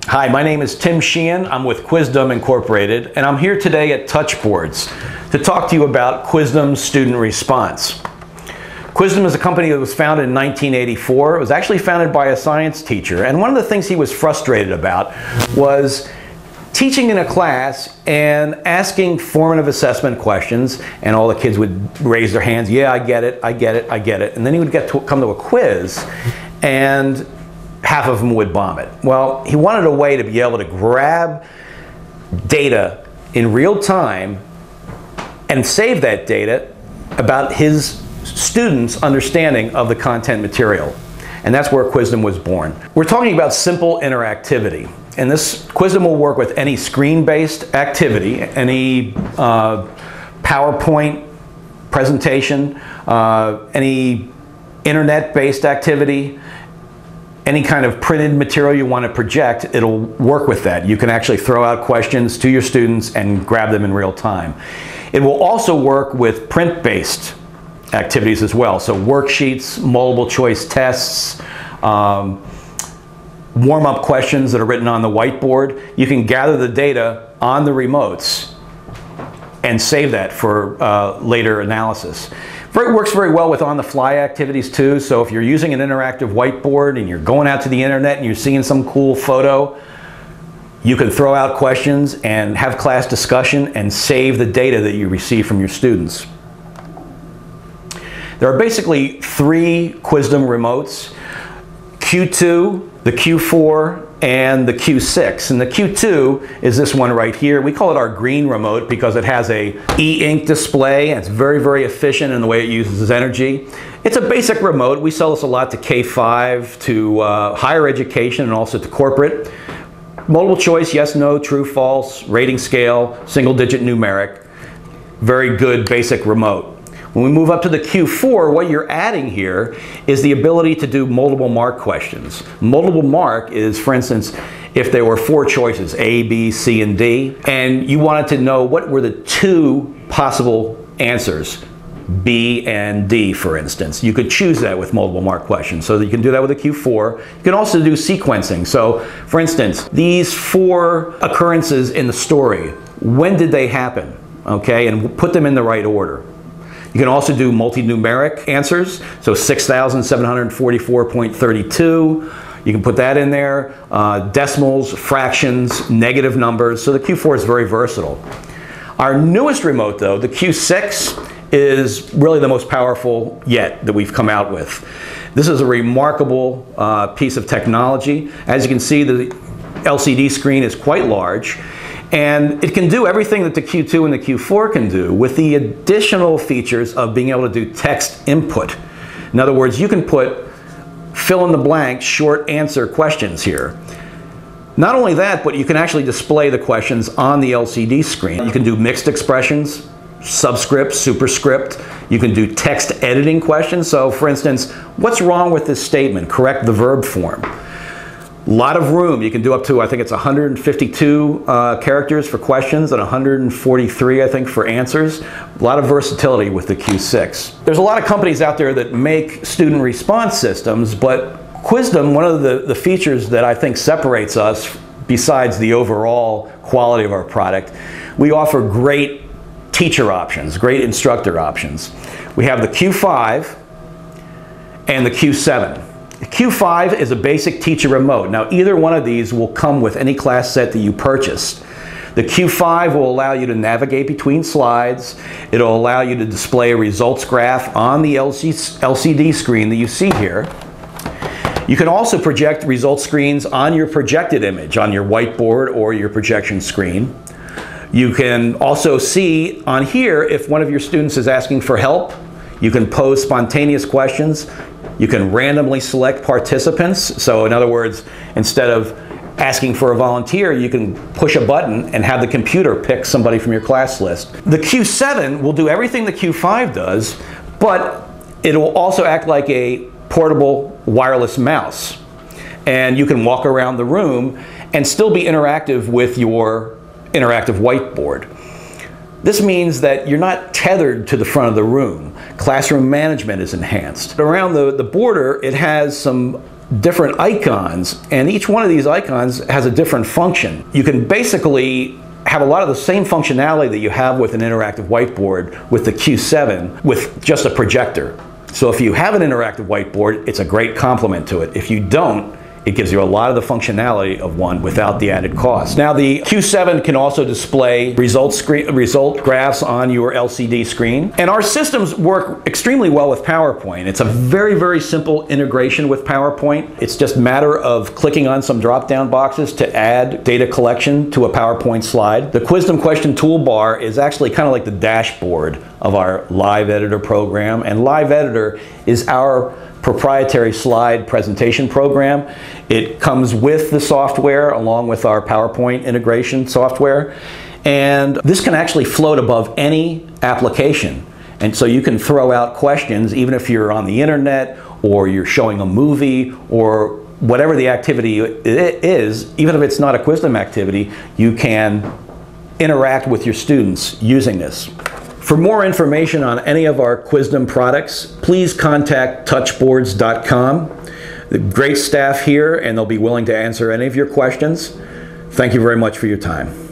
Hi, my name is Tim Sheehan. I'm with Qwizdom Incorporated, and I'm here today at Touchboards to talk to you about Qwizdom student response. Qwizdom is a company that was founded in 1984. It was actually founded by a science teacher, and one of the things he was frustrated about was teaching in a class and asking formative assessment questions, and all the kids would raise their hands, yeah, I get it, I get it, I get it, and then he would come to a quiz, and half of them would bomb it. Well, he wanted a way to be able to grab data in real time and save that data about his students' understanding of the content material. And that's where Qwizdom was born. We're talking about simple interactivity. And this Qwizdom will work with any screen-based activity, any PowerPoint presentation, any internet-based activity, any kind of printed material you want to project, it'll work with that. You can actually throw out questions to your students and grab them in real time. It will also work with print-based activities as well. So worksheets, multiple choice tests, warm-up questions that are written on the whiteboard. You can gather the data on the remotes and save that for later analysis. It works very well with on-the-fly activities too. So if you're using an interactive whiteboard and you're going out to the internet and you're seeing some cool photo, you can throw out questions and have class discussion and save the data that you receive from your students. There are basically three Qwizdom remotes: Q2, the Q4, and the Q6. And the Q2 is this one right here. We call it our green remote because it has a e-ink display, and it's very, very efficient in the way it uses energy. It's a basic remote. We sell this a lot to K-5, to higher education, and also to corporate. Multiple choice, yes, no, true, false, rating scale, single-digit numeric. Very good basic remote. When we move up to the Q4, what you're adding here is the ability to do multiple mark questions. Multiple mark is, for instance, if there were 4 choices, A, B, C, and D, and you wanted to know what were the 2 possible answers, B and D, for instance. You could choose that with multiple mark questions. So you can do that with a Q4. You can also do sequencing. So, for instance, these 4 occurrences in the story, when did they happen? Okay, and put them in the right order. You can also do multi-numeric answers, so 6,744.32. You can put that in there. Decimals, fractions, negative numbers. So the Q4 is very versatile. Our newest remote, though, the Q6, is really the most powerful yet that we've come out with. This is a remarkable piece of technology. As you can see, the LCD screen is quite large. And it can do everything that the Q2 and the Q4 can do, with the additional features of being able to do text input. In other words, you can put fill-in-the-blank short answer questions here. Not only that, but you can actually display the questions on the LCD screen. You can do mixed expressions, subscript, superscript. You can do text editing questions. So, for instance, what's wrong with this statement? Correct the verb form. A lot of room. You can do up to, I think it's 152 characters for questions and 143, I think, for answers. A lot of versatility with the Q6. There's a lot of companies out there that make student response systems, but Qwizdom, one of the features that I think separates us, besides the overall quality of our product, we offer great teacher options, great instructor options. We have the Q5 and the Q7. The Q5 is a basic teacher remote. Now, either one of these will come with any class set that you purchased. The Q5 will allow you to navigate between slides. It'll allow you to display a results graph on the LCD screen that you see here. You can also project results screens on your projected image, on your whiteboard or your projection screen. You can also see on here if one of your students is asking for help. You can pose spontaneous questions. You can randomly select participants. So in other words, instead of asking for a volunteer, you can push a button and have the computer pick somebody from your class list. The Q7 will do everything the Q5 does, but it will also act like a portable wireless mouse. And you can walk around the room and still be interactive with your interactive whiteboard. This means that you're not tethered to the front of the room. Classroom management is enhanced. Around the border, it has some different icons, and each one of these icons has a different function. You can basically have a lot of the same functionality that you have with an interactive whiteboard with the Q7 with just a projector. So if you have an interactive whiteboard, it's a great complement to it. If you don't, it gives you a lot of the functionality of one without the added cost. Now the Q7 can also display result graphs on your LCD screen. And our systems work extremely well with PowerPoint. It's a very, very simple integration with PowerPoint. It's just a matter of clicking on some drop-down boxes to add data collection to a PowerPoint slide. The Qwizdom question toolbar is actually kind of like the dashboard of our Live Editor program. And Live Editor is our proprietary slide presentation program. It comes with the software along with our PowerPoint integration software, and this can actually float above any application. And so you can throw out questions even if you're on the internet or you're showing a movie or whatever the activity is. Even if it's not a Qwizdom activity, you can interact with your students using this. For more information on any of our Qwizdom products, please contact touchboards.com. The great staff here, and they'll be willing to answer any of your questions. Thank you very much for your time.